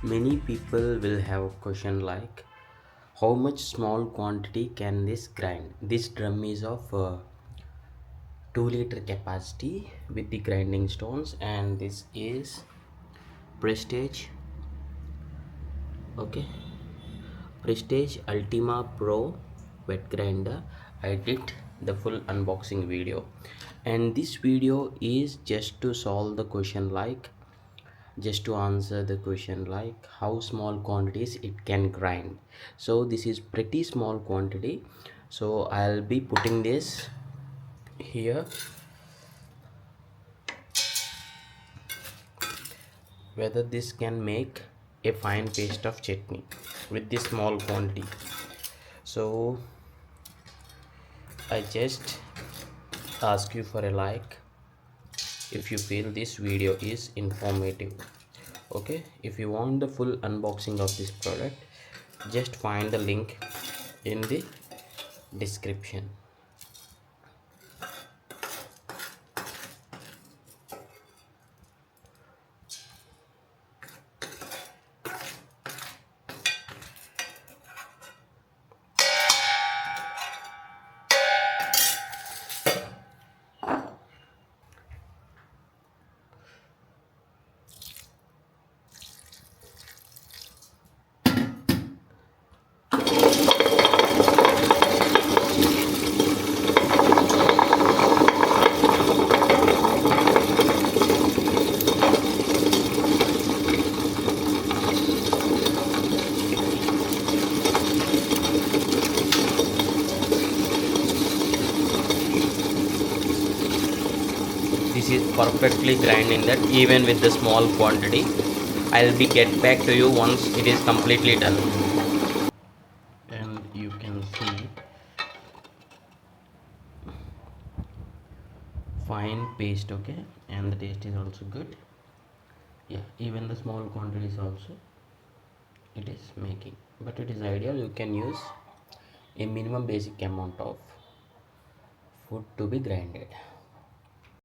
Many people will have a question like, how much small quantity can this grind? This drum is of 2 liter capacity with the grinding stones, and this is Prestige. Okay, Prestige Ultima Pro wet grinder. I did the full unboxing video, and this video is just to solve the question like, just to answer the question like how small quantities it can grind. So this is pretty small quantity, so I'll be putting this here, whether this can make a fine paste of chutney with this small quantity. So I just ask you for a like if you feel this video is informative. Okay, if you want the full unboxing of this product, just find the link in the description. This is perfectly grinding that even with the small quantity. I'll be get back to you once it is completely done. And you can see fine paste. Okay, and the taste is also good. Yeah, even the small quantities also it is making, but it is ideal you can use a minimum basic amount of food to be grinded.